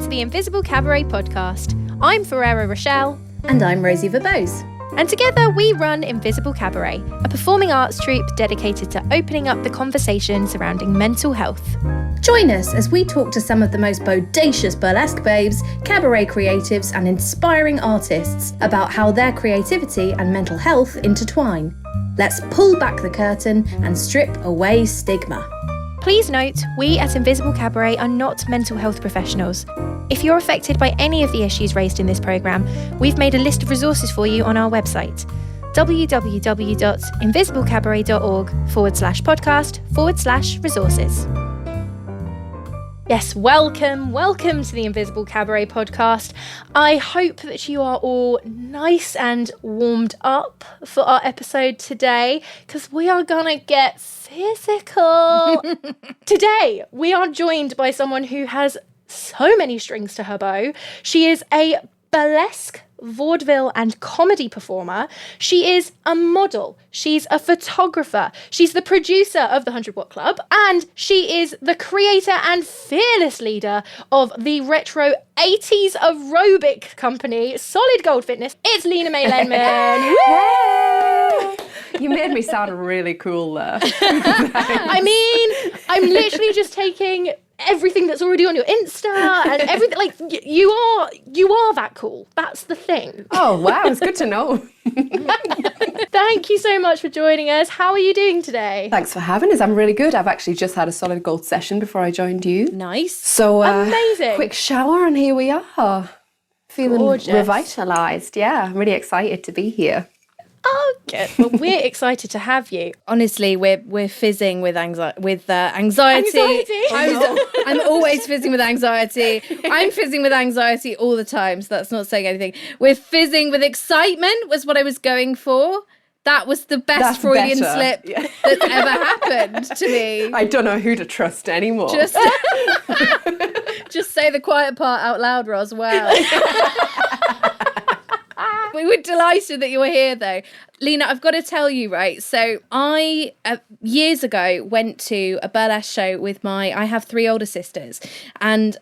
to the Invisible Cabaret podcast. I'm Ferrera Rochelle. And I'm Rosie Verbose. And together we run Invisible Cabaret, a performing arts troupe dedicated to opening up the conversation surrounding mental health. Join us as we talk to some of the most bodacious burlesque babes, cabaret creatives and inspiring artists about how their creativity and mental health intertwine. Let's pull back the curtain and strip away stigma. Please note, we at Invisible Cabaret are not mental health professionals. If you're affected by any of the issues raised in this programme, we've made a list of resources for you on our website, www.invisiblecabaret.org/podcast/resources. Yes, welcome to the Invisible Cabaret podcast. I hope that you are all nice and warmed up for our episode today, because we are gonna get physical. Today, we are joined by someone who has so many strings to her bow. She is a burlesque, vaudeville and comedy performer. She is a model. She's a photographer. She's the producer of the 100 Watt Club. And she is the creator and fearless leader of the retro 80s aerobic company, Solid Gold Fitness. It's LENA MAE LENMAN. Hey! You made me sound really cool there. I mean, I'm literally just taking everything that's already on your Insta and everything. Like, you are that cool. That's the thing. Oh, wow. It's good to know. Thank you so much for joining us. How are you doing today? Thanks for having us. I'm really good. I've actually just had a Solid Gold session before I joined you. Nice. So, amazing. Quick shower and here we are. Feeling gorgeous. Revitalised. Yeah, I'm really excited to be here. Oh, good. Well, we're excited to have you. Honestly, we're fizzing with anxiety. I'm always fizzing with anxiety. I'm fizzing with anxiety all the time, so that's not saying anything. We're fizzing with excitement was what I was going for. That was the best Freudian slip that's ever happened to me. I don't know who to trust anymore. Just say the quiet part out loud, Ros. Wow. We were delighted that you were here, though. Lena, I've got to tell you, right? So I, years ago, went to a burlesque show with I have 3 older sisters, and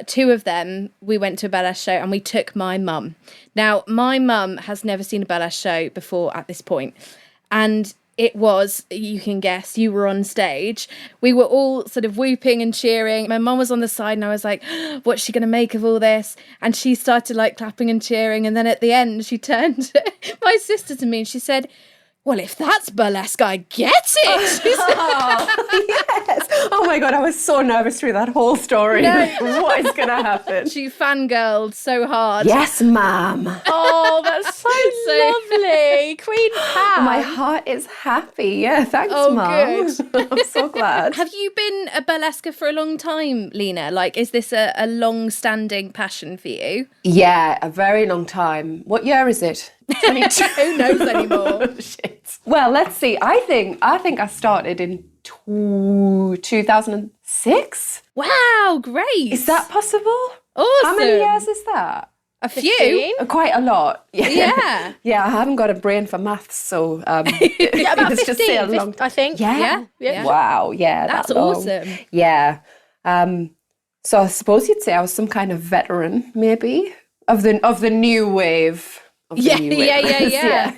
2 of them, we went to a burlesque show and we took my mum. Now, my mum has never seen a burlesque show before at this point. And it was, you can guess, you were on stage. We were all sort of whooping and cheering. My mum was on the side and I was like, what's she going to make of all this? And she started like clapping and cheering. And then at the end, she turned my sister to me and she said, well, if that's burlesque, I get it. Yes. Oh my God, I was so nervous through that whole story. No. What is going to happen? She fangirled so hard. Yes, ma'am. Oh, that's so lovely. Queen Pam. My heart is happy. Yeah, thanks, Oh, Mum. good. I'm so glad. Have you been a burlesque for a long time, Lena? Like, is this a long-standing passion for you? Yeah, a very long time. What year is it? 22. Who knows anymore? Shit. Well, let's see. I think I started in 2006. Wow, great. Is that possible? Awesome. How many years is that? A few. Quite a lot. Yeah. Yeah, I haven't got a brain for maths, so About let's 15, just say a long I think. Yeah. Yeah. Wow, yeah. That's that long. awesome. Yeah. So I suppose you'd say I was some kind of veteran, maybe, of the new wave. Yeah.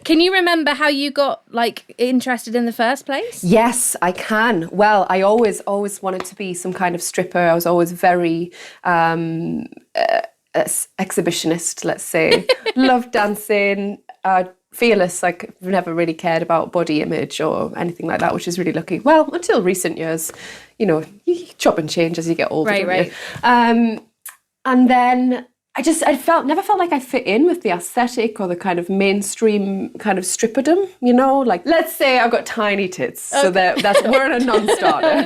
Can you remember how you got like interested in the first place? Yes, I can. Well, I always wanted to be some kind of stripper. I was always very exhibitionist, let's say. Loved dancing, fearless. Like, I've never really cared about body image or anything like that, which is really lucky. Well, until recent years, you chop and change as you get older. Right. And then I never felt like I fit in with the aesthetic or the kind of mainstream kind of stripperdom, like, let's say I've got tiny tits. Okay. So we're in a non-starter.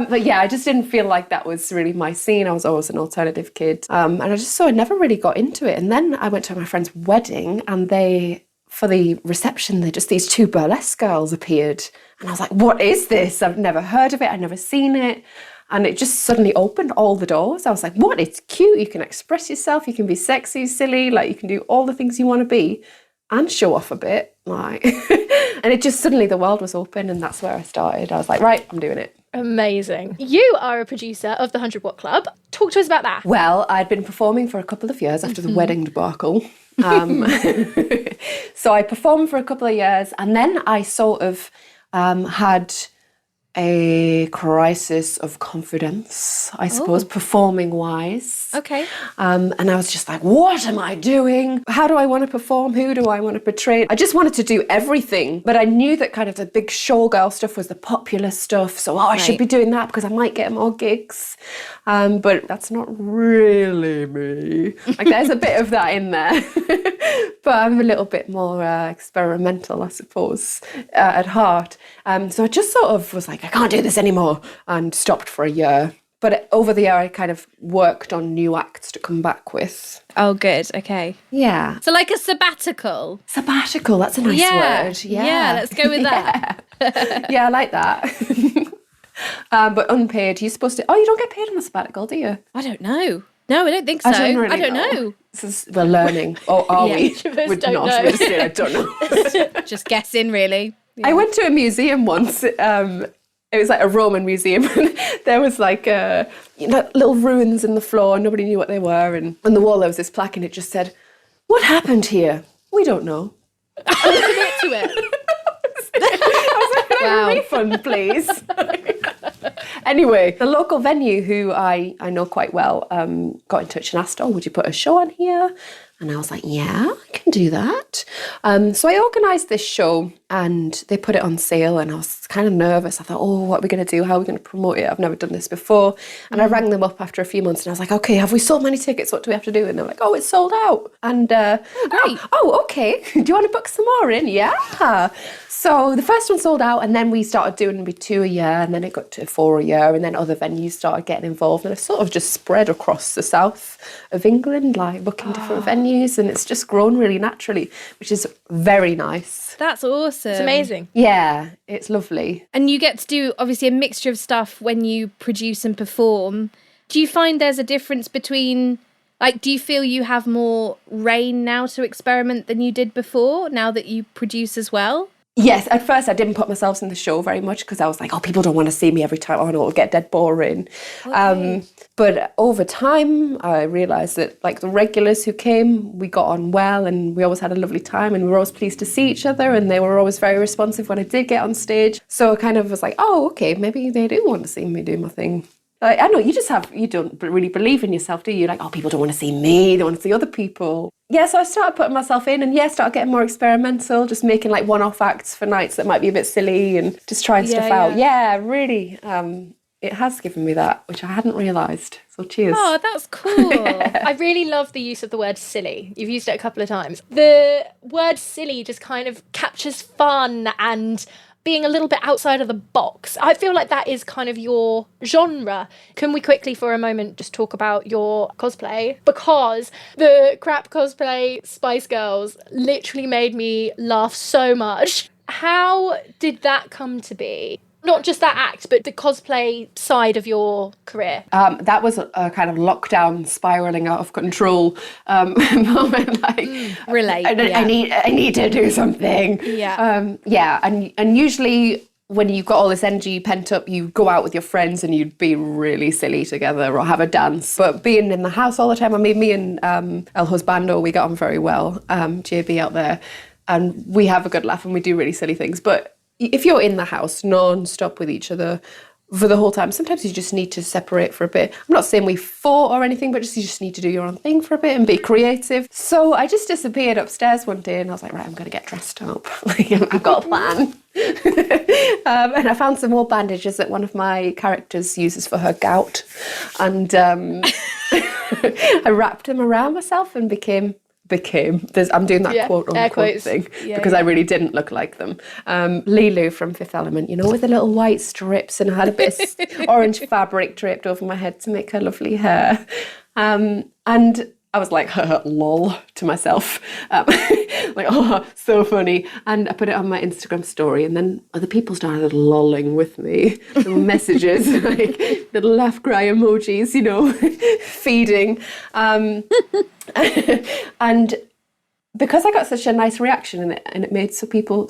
But yeah, I just didn't feel like that was really my scene. I was always an alternative kid. And I never really got into it. And then I went to my friend's wedding and for the reception, these 2 burlesque girls appeared. And I was like, what is this? I've never heard of it. I've never seen it. And it just suddenly opened all the doors. I was like, what? It's cute. You can express yourself. You can be sexy, silly. Like, you can do all the things you want to be. and show off a bit. Like, and it just suddenly the world was open, and that's where I started. I was like, right, I'm doing it. Amazing. You are a producer of the 100 Watt Club. Talk to us about that. Well, I'd been performing for a couple of years after the wedding debacle. So I performed for a couple of years, and then I sort of had a crisis of confidence, I suppose, performing wise. Okay. And I was just like, what am I doing? How do I want to perform? Who do I want to portray? I just wanted to do everything. But I knew that kind of the big showgirl stuff was the popular stuff. So, I should be doing that because I might get more gigs. But that's not really me. Like, there's a bit of that in there. But I'm a little bit more experimental, I suppose, at heart. So I just sort of was like, I can't do this anymore, and stopped for a year. But over the year, I kind of worked on new acts to come back with. Oh, good. Okay. Yeah. So like a sabbatical. Sabbatical, that's a nice word. Yeah, let's go with that. Yeah, I like that. But unpaid, you're supposed to... Oh, you don't get paid on a sabbatical, do you? I don't know. No, I don't think so. I don't know. We're learning. Or are we? We're don't not. know. We're just saying, I don't know. Just guessing, really. Yeah. I went to a museum once. It was like a Roman museum. There was like little ruins in the floor. Nobody knew what they were. And on the wall there was this plaque, and it just said, "What happened here? We don't know." Commit to it. I was like, "Can I have a refund, please?" Anyway, the local venue, who I know quite well, got in touch and asked, "Oh, would you put a show on here?" And I was like, yeah, I can do that. So I organised this show, and they put it on sale, and I was kind of nervous. I thought, oh, what are we going to do? How are we going to promote it? I've never done this before. And I rang them up after a few months, and I was like, okay, have we sold many tickets? What do we have to do? And they were like, oh, it's sold out. And great. Oh, okay. Do you want to book some more in? Yeah. So the first one sold out, and then we started doing maybe 2 a year, and then it got to 4 a year, and then other venues started getting involved, and it sort of just spread across the south of England, like booking different venues, and it's just grown really naturally, which is very nice. That's awesome. It's amazing. Yeah, it's lovely. And you get to do, obviously, a mixture of stuff when you produce and perform. Do you find there's a difference between... Like, do you feel you have more reign now to experiment than you did before, now that you produce as well? Yes, at first I didn't put myself in the show very much because I was like, oh, people don't want to see me every time. Oh, no, it'll get dead boring. Okay. But over time, I realised that, like, the regulars who came, we got on well, and we always had a lovely time, and we were always pleased to see each other, and they were always very responsive when I did get on stage. So I kind of was like, oh, okay, maybe they do want to see me do my thing. I know, you don't really believe in yourself, do you? Like, oh, people don't want to see me, they want to see other people. Yeah, so I started putting myself in, and started getting more experimental, just making like one-off acts for nights that might be a bit silly, and just trying stuff out. Yeah, really, it has given me that, which I hadn't realised. So cheers. Oh, that's cool. I really love the use of the word silly. You've used it a couple of times. The word silly just kind of captures fun and being a little bit outside of the box. I feel like that is kind of your genre. Can we quickly for a moment just talk about your cosplay? Because the crap cosplay Spice Girls literally made me laugh so much. How did that come to be? Not just that act, but the cosplay side of your career. That was a kind of lockdown spiralling out of control moment. Like, relate. I need to do something. Yeah. And usually when you've got all this energy pent up, you go out with your friends and you'd be really silly together or have a dance. But being in the house all the time, I mean, me and El Husbando, we got on very well. JB out there, and we have a good laugh and we do really silly things. But if you're in the house non-stop with each other for the whole time, sometimes you just need to separate for a bit. I'm not saying we fought or anything, but you just need to do your own thing for a bit and be creative. So I just disappeared upstairs one day and I was like, right, I'm going to get dressed up. I've got a plan. And I found some more bandages that one of my characters uses for her gout. And I wrapped them around myself and became I'm doing that quote unquote thing because I really didn't look like them. Lilu from Fifth Element, with the little white strips, and I had a bit of orange fabric draped over my head to make her lovely hair. And I was like, lol, to myself. Like, oh, so funny. And I put it on my Instagram story, and then other people started lolling with me. Little messages, like little laugh cry emojis, feeding. And because I got such a nice reaction and it made so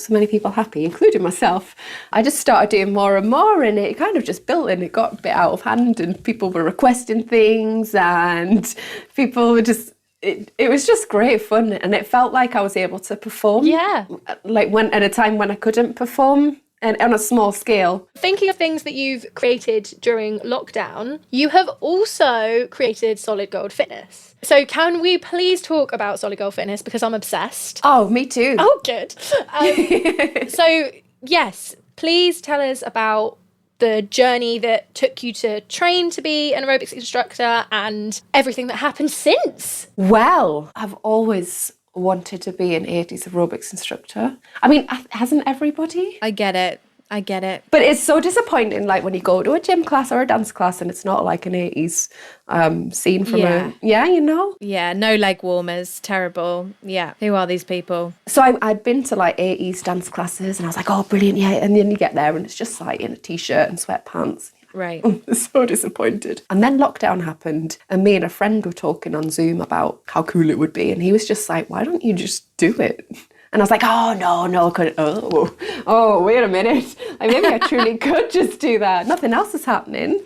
many people happy, including myself, I just started doing more and more, and it kind of just built and it got a bit out of hand, and people were requesting things and people were just, it was just great fun, and it felt like I was able to perform. Yeah. Like when at a time when I couldn't perform. And on a small scale. Thinking of things that you've created during lockdown, you have also created Solid Gold Fitness. So can we please talk about Solid Gold Fitness, because I'm obsessed. Oh, me too. Oh, good. So yes, please tell us about the journey that took you to train to be an aerobics instructor and everything that happened since. Well, I've always wanted to be an 80s aerobics instructor. I mean, hasn't everybody? I get it. But it's so disappointing, like when you go to a gym class or a dance class and it's not like an 80s scene from Yeah, no leg warmers, terrible. Yeah, who are these people? So I'd been to like 80s dance classes and I was like, oh, brilliant, yeah. And then you get there and it's just like in a t-shirt and sweatpants. Right. So disappointed. And then lockdown happened and me and a friend were talking on Zoom about how cool it would be. And he was just like, why don't you just do it? And I was like, oh, no, I couldn't. Oh, wait a minute. Like, maybe I truly could just do that. Nothing else is happening.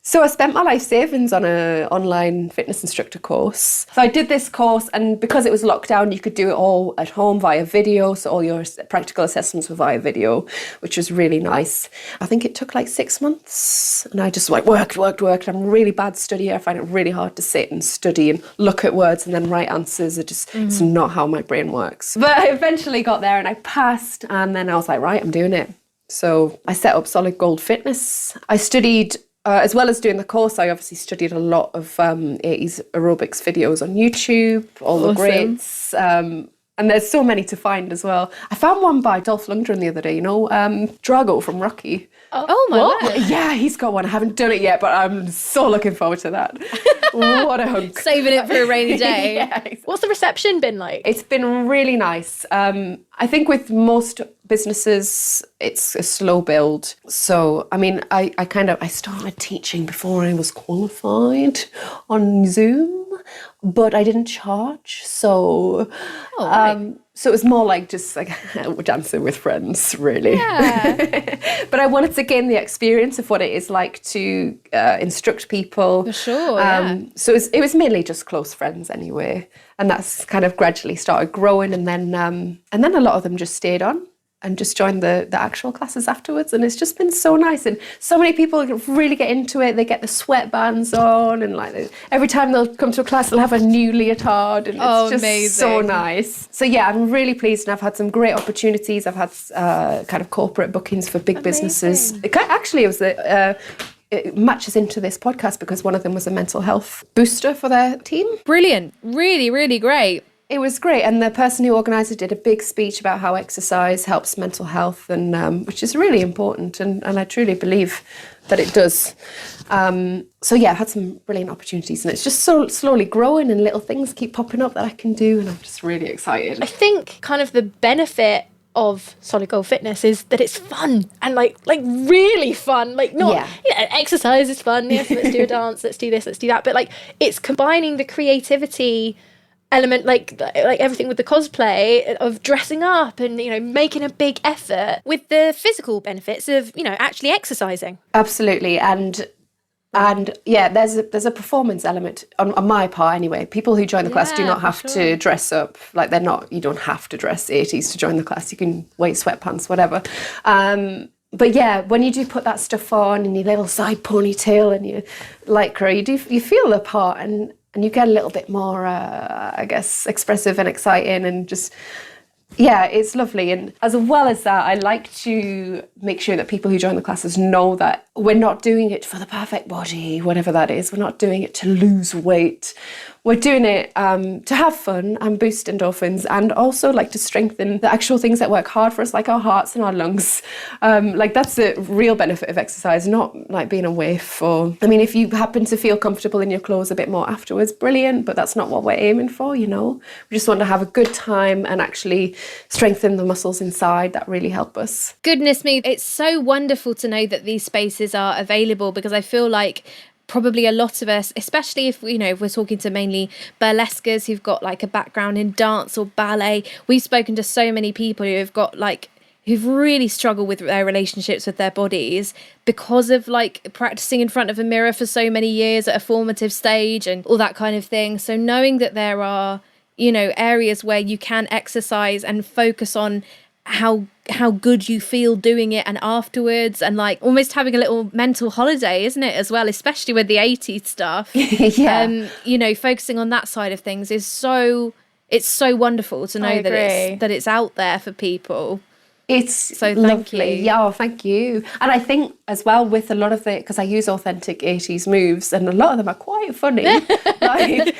So I spent my life savings on an online fitness instructor course. So I did this course, and because it was lockdown, you could do it all at home via video. So all your practical assessments were via video, which was really nice. I think it took like 6 months, and I just like worked. I'm a really bad studier. I find it really hard to sit and study and look at words and then write answers. It's not how my brain works. But I eventually got there and I passed, and then I was like, right, I'm doing it. So I set up Solid Gold Fitness. I studied as well as doing the course, I obviously studied a lot of 80s aerobics videos on YouTube, all the greats. And there's so many to find as well. I found one by Dolph Lundgren the other day, Drago from Rocky. Oh my word. Yeah, he's got one. I haven't done it yet, but I'm so looking forward to that. What a hunk. Saving it for a rainy day. Yeah, exactly. What's the reception been like? It's been really nice. I think with most businesses, it's a slow build. So, I mean, I started teaching before I was qualified on Zoom, but I didn't charge. So, so it was more like just like dancing with friends, really. Yeah. But I wanted to gain the experience of what it is like to instruct people. For sure, yeah. So it was mainly just close friends anyway. And that's kind of gradually started growing. And then a lot of them just stayed on and just joined the actual classes afterwards. And it's just been so nice. And so many people really get into it. They get the sweatbands on, and like every time they'll come to a class, they'll have a new leotard, and it's just amazing. So nice. So yeah, I'm really pleased, and I've had some great opportunities. I've had kind of corporate bookings for big businesses. It matches into this podcast because one of them was a mental health booster for their team. Brilliant. Really, really great. It was great, and the person who organised it did a big speech about how exercise helps mental health, and which is really important, and I truly believe that it does. So yeah, I had some brilliant opportunities, and it's just so slowly growing, and little things keep popping up that I can do, and I'm just really excited. I think kind of the benefit of Solid Gold Fitness is that it's fun, and like really fun. Like not exercise is fun. Yes, let's do a dance, let's do this, let's do that. But like it's combining the creativity element, like everything with the cosplay of dressing up and making a big effort, with the physical benefits of actually exercising. Absolutely, and yeah, there's a performance element on my part anyway. People who join the class do not have to dress up. Like you don't have to dress 80s to join the class. You can wear sweatpants, whatever. But yeah, when you do put that stuff on and your little side ponytail and your lycra, you feel the part, and you get a little bit more, I guess, expressive and exciting, and just, yeah, it's lovely. And as well as that, I like to make sure that people who join the classes know that we're not doing it for the perfect body, whatever that is. We're not doing it to lose weight. We're doing it to have fun and boost endorphins, and also like to strengthen the actual things that work hard for us, like our hearts and our lungs. Like that's the real benefit of exercise, not like being a waif. Or, I mean, if you happen to feel comfortable in your clothes a bit more afterwards, brilliant, but that's not what we're aiming for, We just want to have a good time and actually strengthen the muscles inside that really help us. Goodness me, it's so wonderful to know that these spaces are available, because I feel like probably a lot of us, especially if, you know, if we're talking to mainly burlesquers who've got like a background in dance or ballet, we've spoken to so many people who have got like, who've really struggled with their relationships with their bodies because of like practicing in front of a mirror for so many years at a formative stage and all that kind of thing. So knowing that there are, you know, areas where you can exercise and focus on how good you feel doing it and afterwards, and like almost having a little mental holiday, isn't it, as well, especially with the 80s stuff. Yeah. You know, focusing on that side of things is so, it's so wonderful to know that it's out there for people. It's so lovely. you. Yeah, thank you. And I think as well with a lot of because I use authentic 80s moves, and a lot of them are quite funny. Like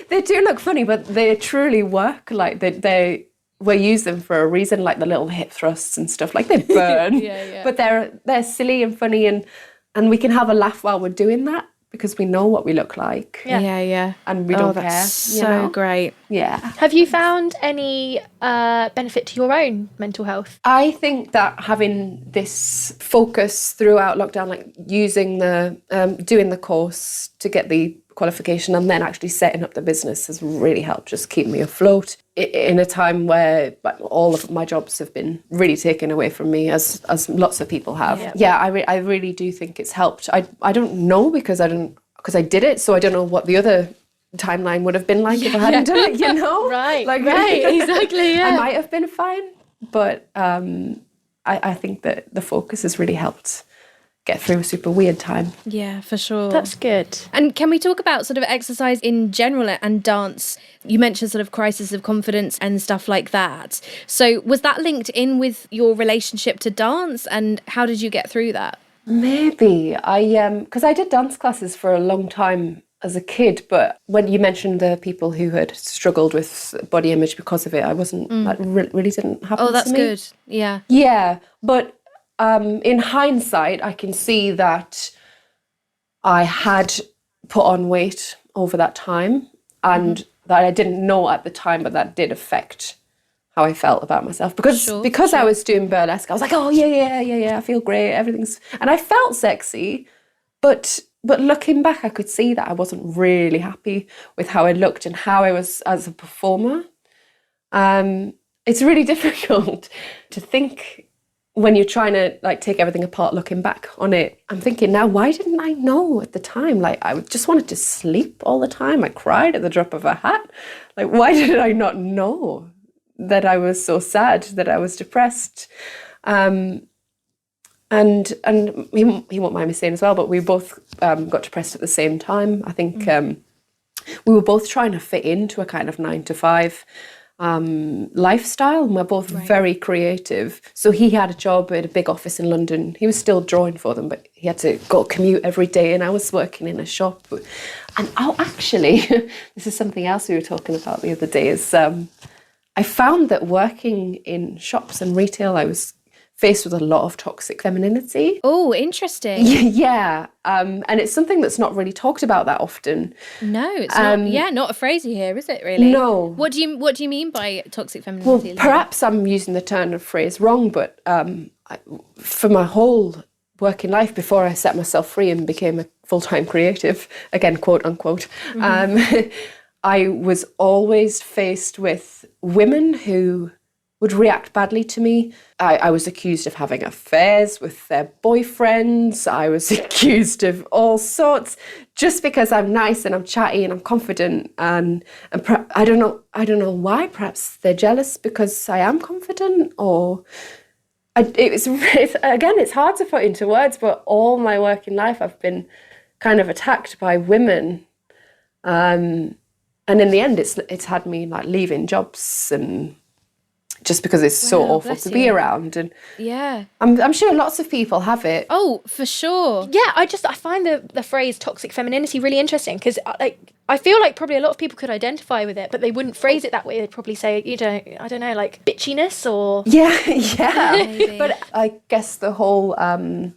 they do look funny, but they truly work. Like we use them for a reason, like the little hip thrusts and stuff. Like they burn, but they're silly and funny, and we can have a laugh while we're doing that because we know what we look like. Yeah. And we don't care. That's so great. Yeah. Have you found any benefit to your own mental health? I think that having this focus throughout lockdown, like using doing the course to get the qualification and then actually setting up the business has really helped just keep me afloat in a time where all of my jobs have been really taken away from me, as lots of people have. I really do think it's helped. I don't know because I did it, so I don't know what the other timeline would have been like if I hadn't done it, you know? Right, exactly, yeah. I might have been fine, but I think that the focus has really helped get through a super weird time. Yeah, for sure. That's good. And can we talk about sort of exercise in general and dance? You mentioned sort of crisis of confidence and stuff like that. So was that linked in with your relationship to dance, and how did you get through that? Maybe. Because I did dance classes for a long time as a kid, but when you mentioned the people who had struggled with body image because of it, I wasn't, that really didn't happen to me. Oh, that's good. Yeah. Yeah, but in hindsight, I can see that I had put on weight over that time, and that I didn't know at the time, but that did affect how I felt about myself. Because I was doing burlesque, I was like, oh, yeah, I feel great, everything's... And I felt sexy, but looking back, I could see that I wasn't really happy with how I looked and how I was as a performer. It's really difficult to think when you're trying to like take everything apart, looking back on it. I'm thinking now, why didn't I know at the time? Like I just wanted to sleep all the time. I cried at the drop of a hat. Like why did I not know that I was so sad, that I was depressed? And he won't mind me saying as well, but we both got depressed at the same time. I think we were both trying to fit into a kind of 9-to-5 lifestyle, and we're both very creative. So he had a job at a big office in London. He was still drawing for them, but he had to go commute every day, and I was working in a shop. And actually, this is something else we were talking about the other day, is I found that working in shops and retail, I was faced with a lot of toxic femininity. Oh, interesting. Yeah. And it's something that's not really talked about that often. No, it's not. Yeah, not a phrase you hear, is it really? No. What do you mean by toxic femininity? Well, perhaps I'm using the term of phrase wrong, but for my whole working life before I set myself free and became a full-time creative, again, quote unquote, I was always faced with women who would react badly to me. I was accused of having affairs with their boyfriends. I was accused of all sorts just because I'm nice and I'm chatty and I'm confident. And I don't know why. Perhaps they're jealous because I am confident, or it's hard to put into words. But all my working life, I've been kind of attacked by women, and in the end, it's had me like leaving jobs and. Just because it's so awful to be around. And yeah, I'm sure lots of people have it. Oh, for sure. Yeah, I find the phrase toxic femininity really interesting, because I feel like probably a lot of people could identify with it, but they wouldn't phrase it that way. They'd probably say, I don't know, like bitchiness or... Yeah. But I guess the whole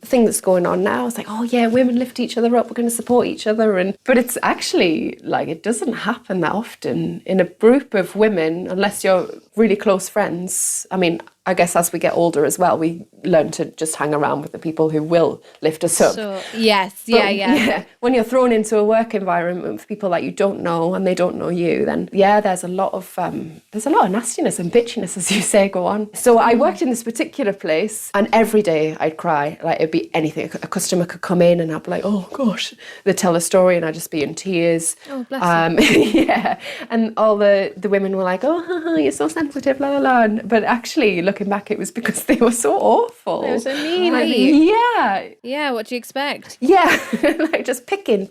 thing that's going on now is like, oh yeah, women lift each other up, we're going to support each other. But it's actually, like, it doesn't happen that often in a group of women, unless you're really close friends. I mean, I guess as we get older as well, we learn to just hang around with the people who will lift us up. Sure. Yes. But, Yeah. when you're thrown into a work environment with people that you don't know and they don't know you, then there's a lot of nastiness and bitchiness, as you say, go on. So I worked in this particular place, and every day I'd cry. Like, it'd be anything. A customer could come in and I'd be like, oh gosh, they'd tell a story and I'd just be in tears. Oh, bless you. And all the women were like, oh, you're so sensitive, la la la. But actually, looking back, it was because they were so awful. They were so mean. Yeah, what do you expect? Yeah, like just picking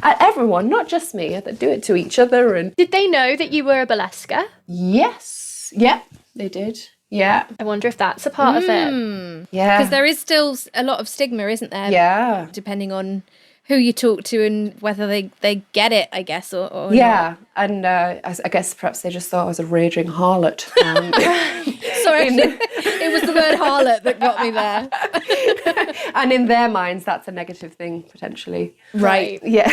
at everyone, not just me. They do it to each other. And Did they know that you were a burlesquer? yes, yeah, they did. Yeah, I wonder if that's a part of it. yeah, Because there is still a lot of stigma, isn't there? yeah, Depending on who you talk to and whether they get it, I guess, or yeah. And I guess perhaps they just thought I was a raging harlot. Sorry, it was the word harlot that got me there. And in their minds, that's a negative thing, potentially. Right. Yeah.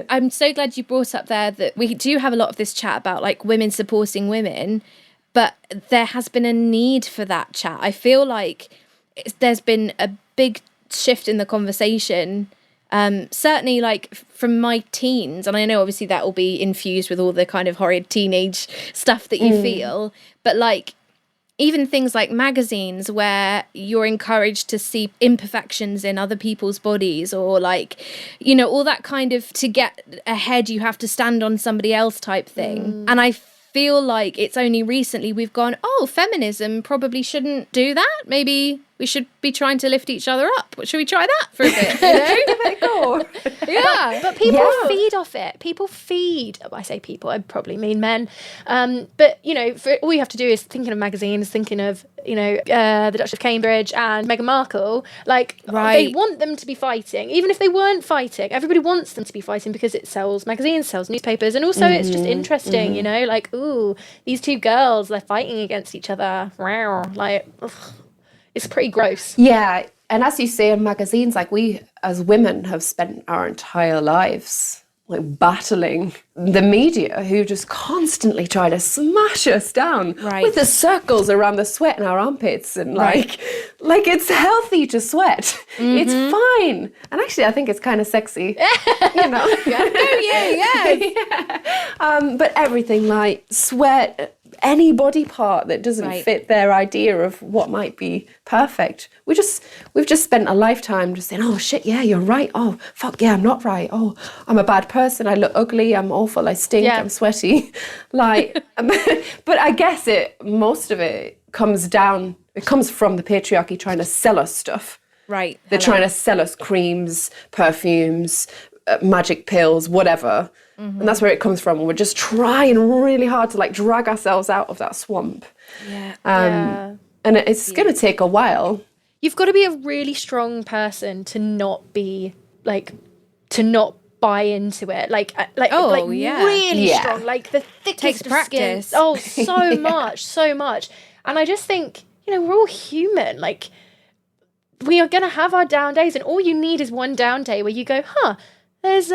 I'm so glad you brought up there that we do have a lot of this chat about like women supporting women, but there has been a need for that chat. I feel like there's been a big shift in the conversation. Certainly like from my teens, and I know obviously that will be infused with all the kind of horrid teenage stuff that you feel, but like even things like magazines where you're encouraged to see imperfections in other people's bodies, or like, you know, all that kind of to get ahead you have to stand on somebody else type thing. And I feel like it's only recently we've gone, oh, feminism probably shouldn't do that. Maybe we should be trying to lift each other up. Should we try that for a bit? You know? Give it a go. Yeah. But people feed off it. People feed. I say people, I probably mean men. But, you know, all you have to do is thinking of magazines, thinking of, you know, the Duchess of Cambridge and Meghan Markle. Like, they want them to be fighting. Even if they weren't fighting, everybody wants them to be fighting because it sells magazines, sells newspapers. And also it's just interesting, you know, like, ooh, these two girls, they're fighting against each other. Like, ugh. It's pretty gross. Yeah, and as you say in magazines, like we as women have spent our entire lives like battling the media who just constantly try to smash us down with the circles around the sweat in our armpits and like it's healthy to sweat. It's fine. And actually I think it's kind of sexy. You know. But everything like sweat, any body part that doesn't fit their idea of what might be perfect. We've just spent a lifetime just saying, oh shit, yeah, you're right. Oh fuck, yeah, I'm not right. Oh, I'm a bad person. I look ugly. I'm awful. I stink. I'm sweaty. Like, but I guess most of it comes from the patriarchy trying to sell us stuff. Right. They're trying to sell us creams, perfumes, magic pills, whatever. And that's where it comes from. We're just trying really hard to like drag ourselves out of that swamp. And it's going to take a while. You've got to be a really strong person to not be like, to not buy into it. Really strong. Like the thickest Takes of practice. skin. Oh, so much. And I just think, you know, we're all human. Like, we are going to have our down days, and all you need is one down day where you go, there's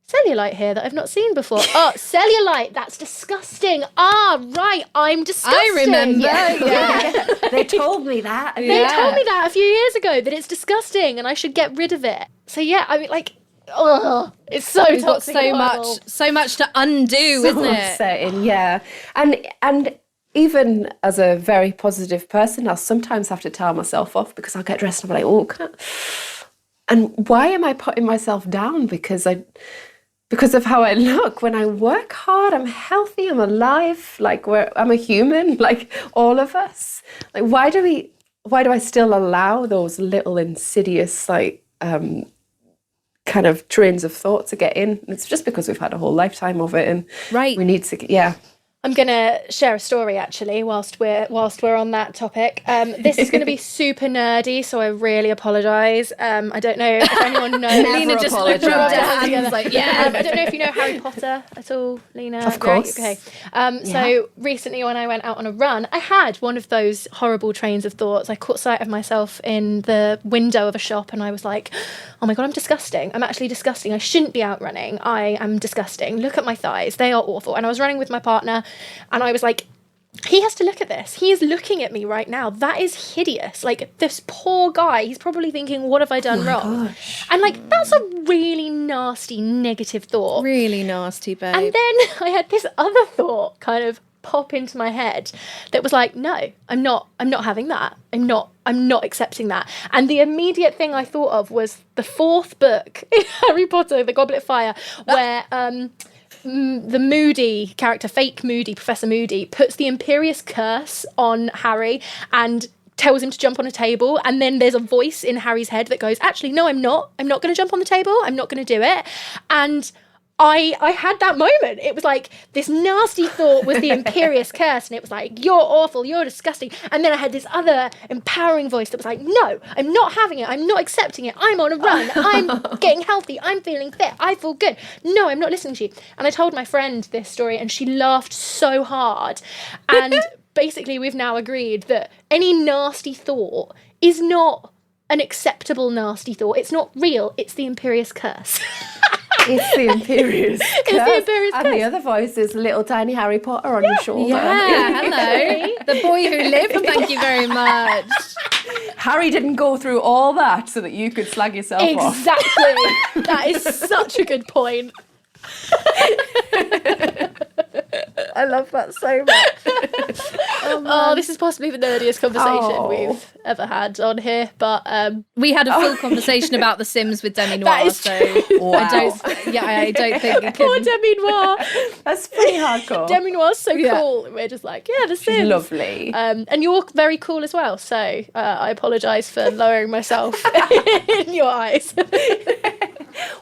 cellulite here that I've not seen before. Oh, cellulite, that's disgusting. Right, I'm disgusting. I remember. Yeah. They told me that. They told me that a few years ago, that it's disgusting and I should get rid of it. So yeah, I mean, like, it's so We've got toxic and horrible. so much to undo, isn't it? Upsetting, yeah. And even as a very positive person, I'll sometimes have to tell myself off because I'll get dressed and I'm like, oh, and why am I putting myself down? Because of how I look. When I work hard, I'm healthy, I'm alive, like I'm a human, like all of us. Like why do I still allow those little insidious like kind of trains of thought to get in? And it's just because we've had a whole lifetime of it and we need to I'm going to share a story, actually, whilst we're on that topic. This is going to be super nerdy, so I really apologise. I don't know if anyone knows. Lena just looked up and like, I don't know if you know Harry Potter at all, Lena. Of course. Right? Okay. So recently when I went out on a run, I had one of those horrible trains of thoughts. I caught sight of myself in the window of a shop and I was like, oh my God, I'm disgusting. I'm actually disgusting. I shouldn't be out running. I am disgusting. Look at my thighs. They are awful. And I was running with my partner and I was like, he has to look at this. He is looking at me right now. That is hideous. Like, this poor guy, he's probably thinking, what have I done wrong? Gosh. And, like, that's a really nasty, negative thought. Really nasty, babe. And then I had this other thought kind of pop into my head that was like, no, I'm not having that. I'm not accepting that. And the immediate thing I thought of was the 4th book in Harry Potter, The Goblet of Fire, where the Moody character, fake Moody, Professor Moody, puts the Imperious Curse on Harry and tells him to jump on a table, and then there's a voice in Harry's head that goes, actually, no, I'm not going to jump on the table. I'm not going to do it. And I had that moment. It was like this nasty thought was the Imperious Curse, and it was like, you're awful, you're disgusting. And then I had this other empowering voice that was like, no, I'm not having it. I'm not accepting it. I'm on a run. I'm getting healthy. I'm feeling fit. I feel good. No, I'm not listening to you. And I told my friend this story, and she laughed so hard. And basically, we've now agreed that any nasty thought is not an acceptable nasty thought. It's not real. It's the Imperious Curse. It's the Imperious Curse. It's the Imperious And Curse. the other voice is little tiny Harry Potter on your shoulder. Yeah, hello. The boy who lived, thank you very much. Harry didn't go through all that so that you could slag yourself off. Exactly. That is such a good point. I love that so much. Oh, this is possibly the nerdiest conversation we've ever had on here, but We had a full conversation about The Sims with Demi Noir, That is so Wow. I don't think you poor can. Demi Noir. That's pretty hardcore. Demi Noir's so Yeah. cool. We're just like, yeah, the Sims. Lovely. And you're very cool as well, so I apologise for lowering myself in your eyes.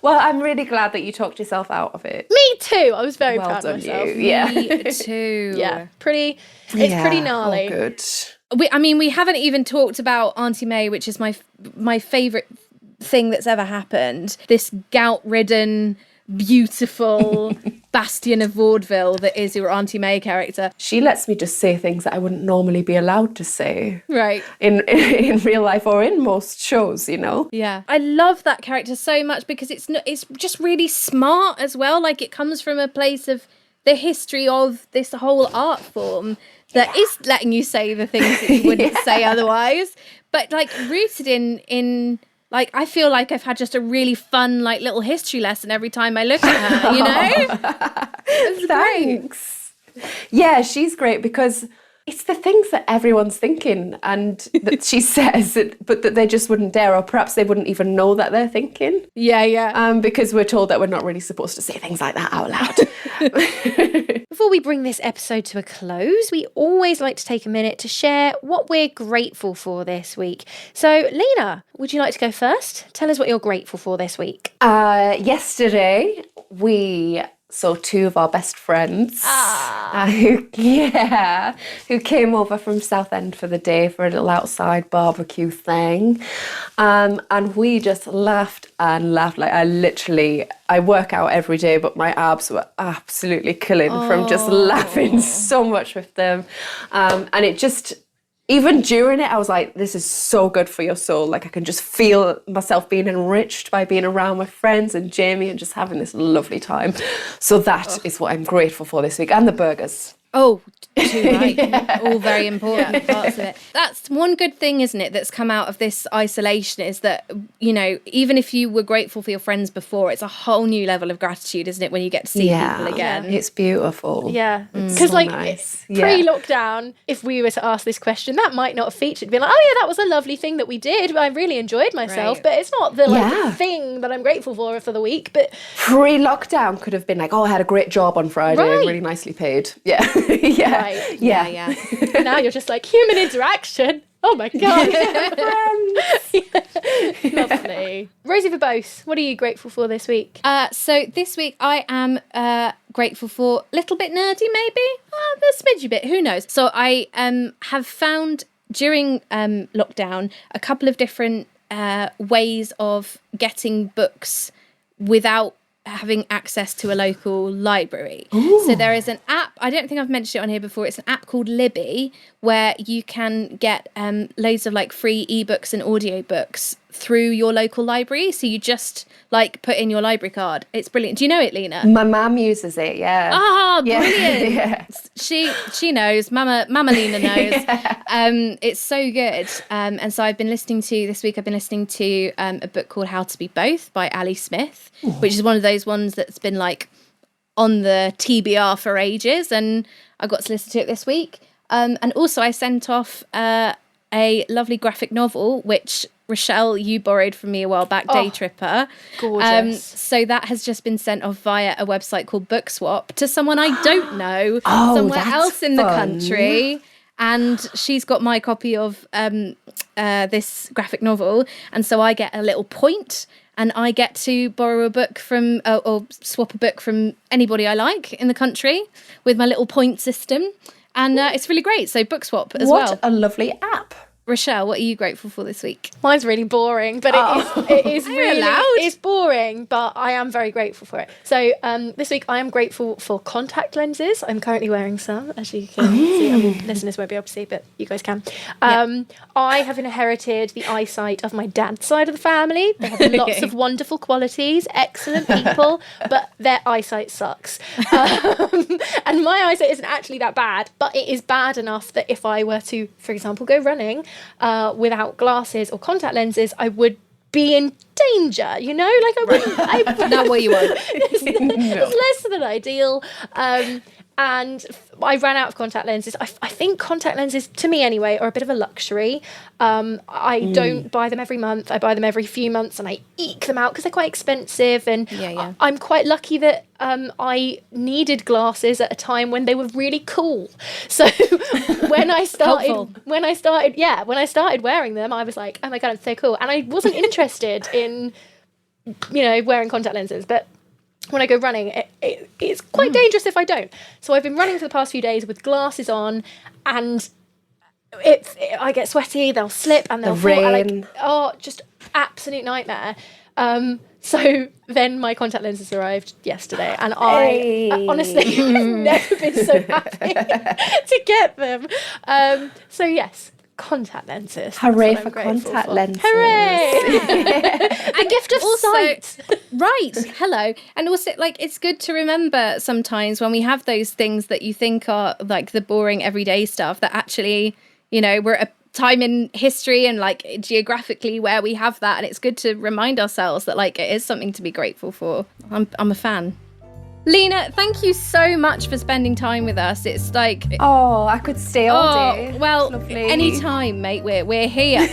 Well, I'm really glad that you talked yourself out of it. Me too. I was very Well proud done, of myself. you. Yeah. Me too. Yeah, pretty. It's pretty gnarly. Oh, good. We haven't even talked about Auntie May, which is my favourite thing that's ever happened. This gout-ridden, beautiful bastion of vaudeville that is your Auntie May character. She lets me just say things that I wouldn't normally be allowed to say Right. in real life or in most shows, you know? Yeah. I love that character so much because it's just really smart as well. Like, it comes from a place of the history of this whole art form that is letting you say the things that you wouldn't say otherwise, but like rooted in like, I feel like I've had just a really fun, like, little history lesson every time I look at her, you know? It's great. Thanks. Yeah, she's great because it's the things that everyone's thinking and that she says, but that they just wouldn't dare, or perhaps they wouldn't even know that they're thinking. Yeah. Because we're told that we're not really supposed to say things like that out loud. Before we bring this episode to a close, we always like to take a minute to share what we're grateful for this week. So, Lena, would you like to go first? Tell us what you're grateful for this week. Yesterday, we saw 2 of our best friends who came over from Southend for the day for a little outside barbecue thing. And we just laughed and laughed. Like, I work out every day, but my abs were absolutely killing from just laughing so much with them. And it just, even during it, I was like, this is so good for your soul. Like, I can just feel myself being enriched by being around my friends and Jamie and just having this lovely time. So that is what I'm grateful for this week. And the burgers. Oh, too right. All very important parts of it. That's one good thing, isn't it, that's come out of this isolation, is that, you know, even if you were grateful for your friends before, it's a whole new level of gratitude, isn't it, when you get to see people again. It's beautiful. Yeah, because so nice. Pre-lockdown, if we were to ask this question, that might not have featured. It'd be like, oh yeah, that was a lovely thing that we did. I really enjoyed myself, Right. but it's not the thing that I'm grateful for the week. But Pre-lockdown could have been like, oh, I had a great job on Friday, Right. really nicely paid. Yeah. Yeah. Right. Yeah. now you're just like, human interaction. Oh my god. Lovely. Rosie Verbose, what are you grateful for this week? So this week I am grateful for a little bit nerdy, maybe a smidgy bit, who knows. So I have found during lockdown a couple of different ways of getting books without having access to a local library. Ooh. So there is an app, I don't think I've mentioned it on here before, it's an app called Libby, where you can get loads of like free ebooks and audiobooks through your local library. So you just like put in your library card. It's brilliant. Do you know it, Lena? My mum uses it, yeah. Ah, brilliant. Yeah. She knows. Mama Lena knows. It's so good. And so I've been listening to a book called How to Be Both by Ali Smith, which is one of those ones that's been like on the TBR for ages, and I got to listen to it this week. And also I sent off a lovely graphic novel, which Rochelle, you borrowed from me a while back, Day Tripper. Gorgeous. So that has just been sent off via a website called Bookswap to someone I don't know, somewhere that's else in the fun. country. And she's got my copy of this graphic novel. And so I get a little point, and I get to borrow a book from, or swap a book from anybody I like in the country with my little point system. And it's really great. So Bookswap as well. What a lovely app. Rochelle, what are you grateful for this week? Mine's really boring, but it is really allowed? It's boring, but I am very grateful for it. So this week I am grateful for contact lenses. I'm currently wearing some, as you can see. I mean, listeners won't be able to see, but you guys can. I have inherited the eyesight of my dad's side of the family. They have lots of wonderful qualities, excellent people, but their eyesight sucks. And my eyesight isn't actually that bad, but it is bad enough that if I were to, for example, go running without glasses or contact lenses, I would be in danger, you know? Like I wouldn't. Not what you want. It's less than ideal. And I ran out of contact lenses. I think contact lenses, to me anyway, are a bit of a luxury. I don't buy them every month. I buy them every few months, and I eke them out because they're quite expensive. And I'm quite lucky that I needed glasses at a time when they were really cool. So when I started wearing them, I was like, oh my God, it's so cool. And I wasn't interested in, wearing contact lenses, but when I go running, it's quite dangerous if I don't. So I've been running for the past few days with glasses on, and I get sweaty, they'll slip and they'll fall. Rain. Just absolute nightmare. So then my contact lenses arrived yesterday, and I honestly have never been so happy to get them. So yes, contact lenses. Hooray for contact lenses. Hooray! A gift of sight. Right. Hello. And also, it's good to remember sometimes when we have those things that you think are like the boring everyday stuff, that actually, we're at a time in history and geographically where we have that. And it's good to remind ourselves that it is something to be grateful for. I'm a fan. Lena, thank you so much for spending time with us. It's I could stay all day. Well, lovely. Anytime, mate. We're here.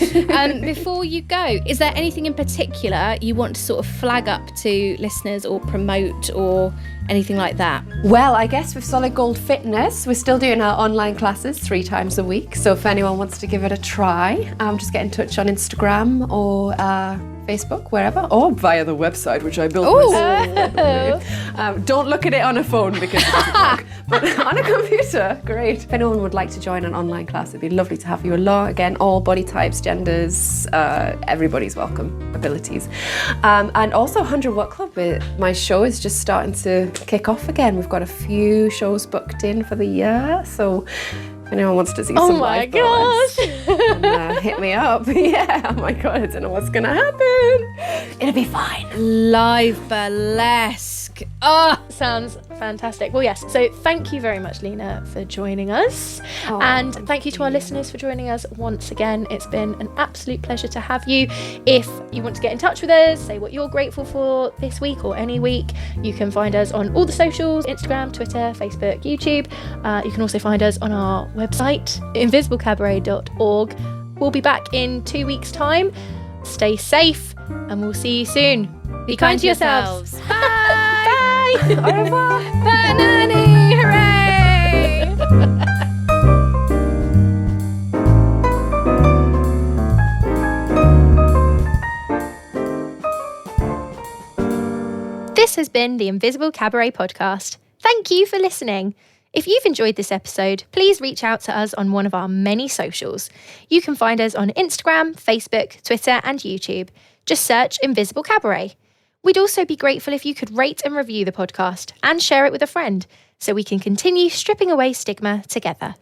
Before you go, is there anything in particular you want to sort of flag up to listeners or promote or anything like that? Well, I guess with Solid Gold Fitness, we're still doing our online classes 3 times a week. So if anyone wants to give it a try, just get in touch on Instagram or Facebook, wherever, or via the website, which I built myself. Don't look at it on a phone because it doesn't work, but on a computer, great. If anyone would like to join an online class, it'd be lovely to have you along. Again, all body types, genders, everybody's welcome, abilities. And also 100 Watt Club, my show is just starting to kick off again. We've got a few shows booked in for the year, so if anyone wants to see some live burlesque, then, hit me up. Yeah, oh my God, I don't know what's going to happen. It'll be fine. Live burlesque. Sounds fantastic. Well, yes. So thank you very much, Lena, for joining us. And thank you to our listeners for joining us once again. It's been an absolute pleasure to have you. If you want to get in touch with us, say what you're grateful for this week or any week, you can find us on all the socials, Instagram, Twitter, Facebook, YouTube. You can also find us on our website, invisiblecabaret.org. We'll be back in 2 weeks' time. Stay safe, and we'll see you soon. Be kind to yourselves. Bye. Bye. Au revoir. Bye, Nanny. Hooray. This has been the Invisible Cabaret podcast. Thank you for listening. If you've enjoyed this episode, please reach out to us on one of our many socials. You can find us on Instagram, Facebook, Twitter, and YouTube. Just search Invisible Cabaret. We'd also be grateful if you could rate and review the podcast and share it with a friend so we can continue stripping away stigma together.